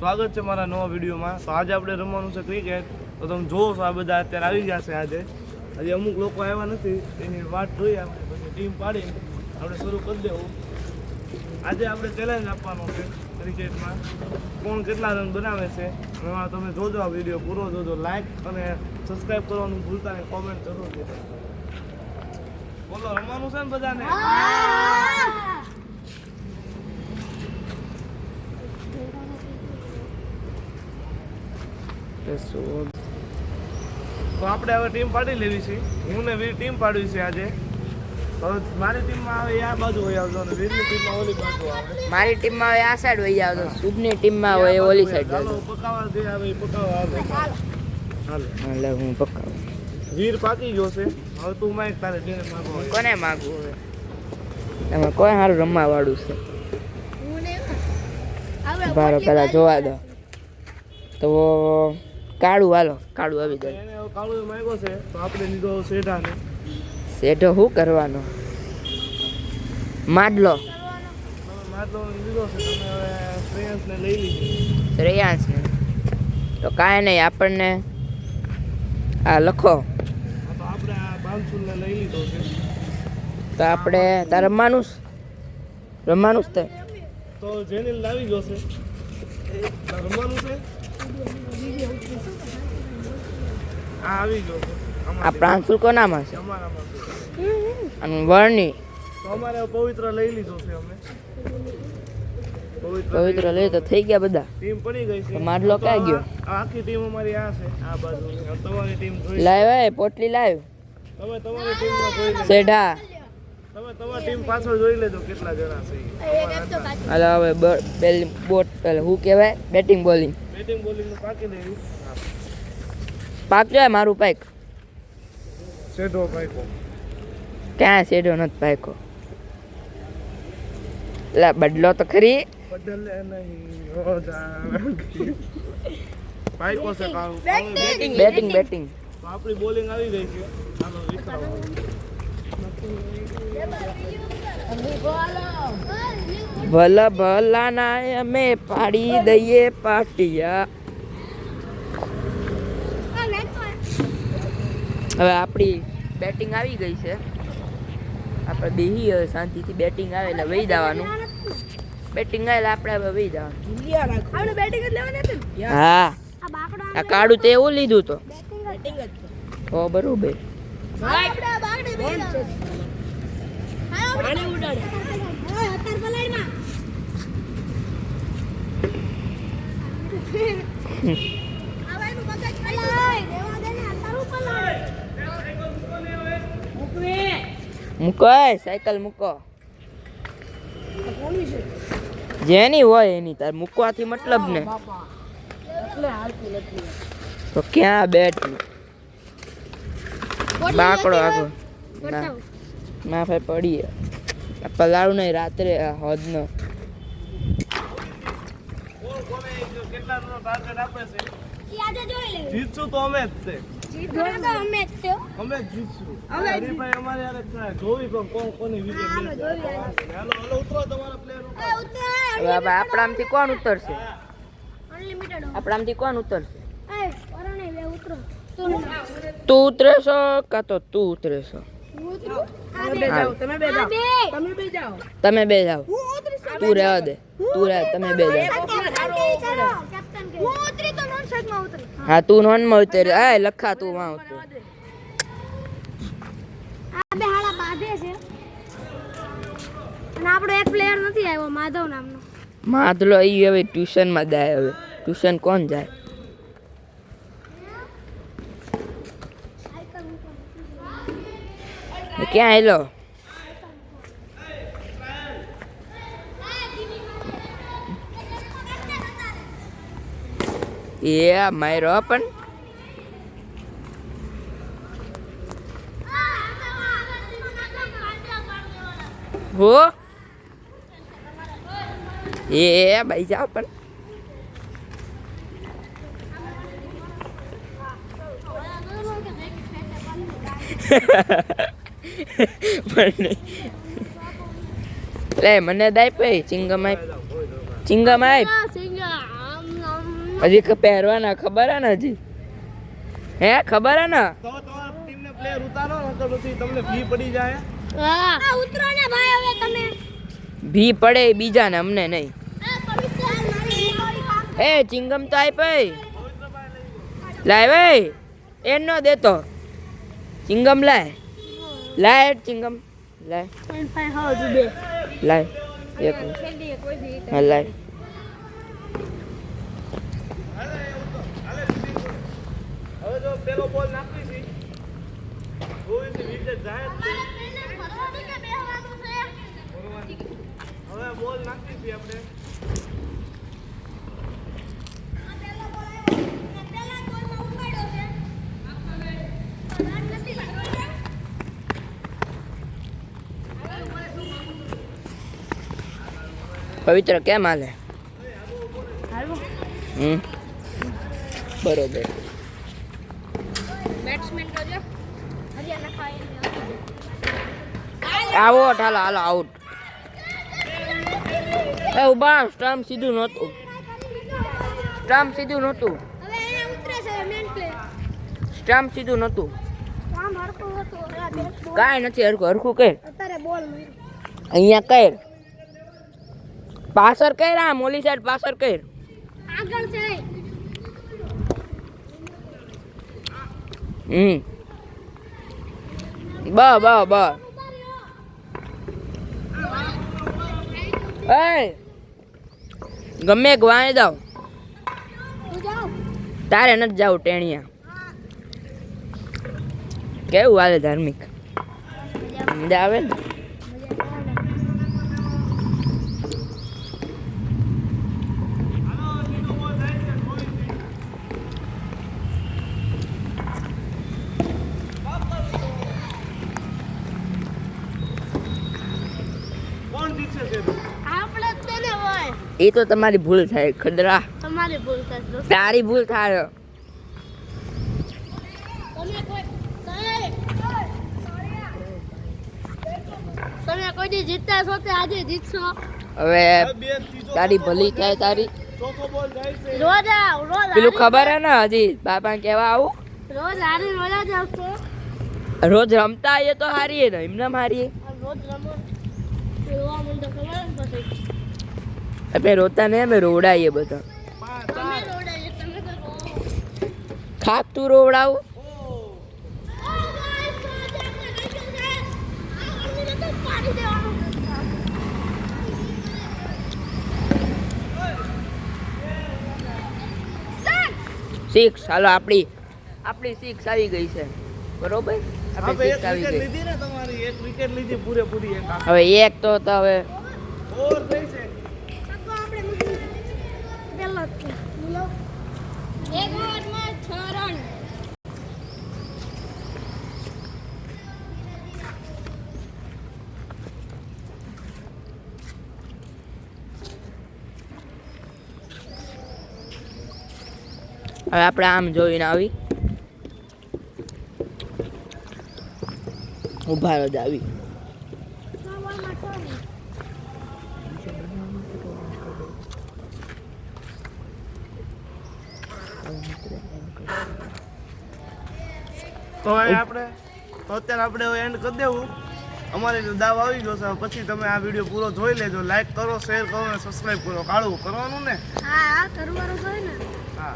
સ્વાગત છે મારા નવા વિડીયોમાં. તો આજે આપણે રમવાનું છે ક્રિકેટ. તો તમે જોવો છો આ બધા અત્યારે આવી ગયા છે. આજે અમુક લોકો આવ્યા નથી, એની વાટ જોઈએ આપણે, પછી ટીમ પાડીને આપણે શરૂ કરી દેવું. આજે આપણે ચેલેન્જ આપવાનો છે ક્રિકેટમાં, કોણ કેટલા રન બનાવે છે. એમાં તમે જોજો આ વિડીયો પૂરો જોજો, લાઈક અને સબસ્ક્રાઈબ કરવાનું ભૂલતા નહીં, કોમેન્ટ જરૂર દેજો. બોલો, રમવાનું છે ને બધાને? તો આપણે હવે ટીમ પાડી લેવી છે. હું ને વીર ટીમ પાડવી છે આજે. હવે મારી ટીમમાં આવે આ બાજુ વહી આવજો અને વીરની ટીમમાં ઓલી બાજુ આવે. મારી ટીમમાં આવે આ સાઈડ વહી આવજો, શુભની ટીમમાં હોય ઓલી સાઈડ ચાલો પકાવા જે આવે એ પકાવા આવે. હાલે હું પકાવું. વીર પાકી ગયો છે. હવે તું માઈક તારે જેને માંગો હોય. કોને માંગવું હવે? એમાં કોઈ સારું રમવા વાળું છે? બારો પેલા જોવા દો. તો કાળું, હાલો કાળું આવી જાય. એને કાળું માંગ્યો છે તો આપણે લીધો શેઢાને. શેઢો શું કરવાનો? માડલો માટલો લીધો છે તમે. હવે શ્રેયાંશને લઈ લીધી. શ્રેયાંશને તો કાંઈ નહીં, આપણને આ લખો. તો આપણે આ બાંસુરને લઈ લીધો છે. તો આપણે તાર રમવાનું જ તે. તો જેને લાવી ગયો છે રમવાનું છે. આ આવી ગયો છે. આ પ્રાંશુલ કોનામાં છે? અમારામાં છે. અને વર્ણી તો અમારે પવિત્ર લઈ લીધો છે. અમે પવિત્ર લઈ તો થઈ ગયા બધા. ટીમ પડી ગઈ છે. તો માડલો ક્યાં ગયો? આખી ટીમ અમારી આ છે, આ બાજુ. તમારી ટીમ જોઈ લાવ એ પોટલી લાવ. તમે તમારી ટીમમાં જોઈ લેજો. શેઢા તમે તમારી ટીમ પાછળ જોઈ લેજો કેટલા જણા છે. હાલો હવે બોટ શું કહેવાય, બેટિંગ બોલિંગ. બેટિંગ બોલિંગ પાકી લેવી. પાક જાય મારું પાક. શેઢો પાકો. ક્યાં શેઢો નથી પાકો? એટલે બદલો તો ખરી. બદલે નહીં હો જાનકી. પાકો છે કાળું. બેટિંગ તો આપણી બોલિંગ આવી ગઈ છે. ચાલો વિખરાવો. ભલા ભલા ના અમે પાડી દઈએ પાટિયા. હવે આપણી બેટિંગ આવી ગઈ છે. આપણે બેહી હવે શાંતિથી. બેટિંગ આવે એટલે વહી જવાનું. બેટિંગ આવે એટલે આપણે હવે વહી જવાનું. હા, આ કાળું તે એવું લીધું તો બરોબર. મૂકો સાયકલ મૂકો. જેની હોય એની, તાર મૂકવાથી મતલબ ને. તો ક્યાં બેટ બાકડો આગો ના ભાઈ પડીએ. પલાળું નહીં રાત્રે હદ નો. કેટલા રનનો ટાર્ગેટ આપે છે? જીતશું તો અમે જ છે. અમે જ જીતશું. હરીફાઈ અમારી હારે જ થાય. જોવી પણ કોની વિકેટ લે છે. હાલો ઉતરો તમારા પ્લેયર ઉપર. હવે આપણામાંથી કોણ ઉતરશે? આપણામાંથી કોણ ઉતરશે? તું ઉતરેશો કાં તો તું ઉતરેશો? તમે બે જાઓ. તું રહેવા દે. તમે બે જાઓ. હા, તું નોન માં ઉતર. લખા તું માં ઉતર. આપણો એક પ્લેયર નથી આવ્યો, માધવ નામનો. માધલો ઈ હવે ટ્યુશન માં જાય. હવે ટ્યુશન કોણ જાય? ક્યાં હેલો? એ મારો પણ હો એ ભાઈ જાઓ પણ. લે મને દાય પે ચિંગમ આપ. ચિંગમ આપ. હજી પહેરવાના ખબર હે ને હજી હે ખબર હે ને તો તમારા ટીમને પ્લેયર ઉતારો નકર પછી તમને ભી પડી જાય. હા ઉતરો ને ભાઈ હવે તમે ભી પડે બીજાને અમને નહીં એ ચિંગમ તો આપ લાય ભાઈ એન નો દેતો ચિંગમ લાય ચિંગમ લાય લાય એક હા લાય હવે જો પેલો બોલ નાખી છે જોઈ છે વિકેટ જાય જ છે. હવે બોલ નાખી છે આપણે. પવિત્ર કેમ હાલે બરોબર બેટ્સમેન તો જો હરિયાણા ખાય આઉટ હાલો આઉટ એ ઉભા સ્ટમ્પ સીધું નહોતું હવે એને ઉતરે છે મેન પ્લે સ્ટમ્પ સીધું નહોતું કામ હરખું હતું આ બેટ બોલ કાંઈ નથી હરખું કર અત્યારે બોલ માર્યો અહીંયા કર પાસર કર આમ ઓલી સાઈડ પાસર કર આગળ છે બ એ ગમે એક વાણી દઉં તું જાવ તારે નથી જાવું ટેણિયા કેવું હાલે ધાર્મિક મજા આવે ને કોણ જીતશે છે? આપણે જ છે ને હોય એ તો તમારી ભૂલ થાય ખદરા તમારી ભૂલ થશે તારી ભૂલ થાય તમે કોઈ દી જીતતા છો તે આજે જીતશો હવે બે ત્રીજો તારી ભલી થાય તારી ચોથો બોલ જાય છે. રોજ આવ રોજ પેલું ખબર હે ને હજી બાપા કેવા આવું રોજ હારી રોજ જ આવશો રોજ રમતા આવીએ તો હારીએ ને એમને હારીએ રોજ રમો રોવા મંડો ખબર ને પછી આપણે રોતા ને અમે રોવડાવીએ બધા તમે રોડાય તમે તો રો ખાક તું રોવડાવું સિક્સ હાલો આપણી સિક્સ આવી ગઈ છે બરોબર આપણે આપણી એક સિક્સ આવી વિકેટ ગઈ લીધી ને તમારી એક વિકેટ લીધી પૂરેપૂરી એક આખી. હવે એક તો હવે ઓવર થઈ છે. આપણે પેલો જ છે બોલો એક ઓવરમાં 6 રન હવે આપણે આમ જોઈને આવી ઉભા જ આવી તો હવે આપણે તો અત્યારે આપણે હવે એન્ડ કરી દેવું. અમારે જો દાવ આવી ગયો છે. હવે પછી તમે આ વિડીયો પૂરો જોઈ લેજો. લાઈક કરો, શેર કરો અને સબસ્ક્રાઈબ કરો. કાળું કરવાનું ને? હા કરવાનું તો હોય ને હા.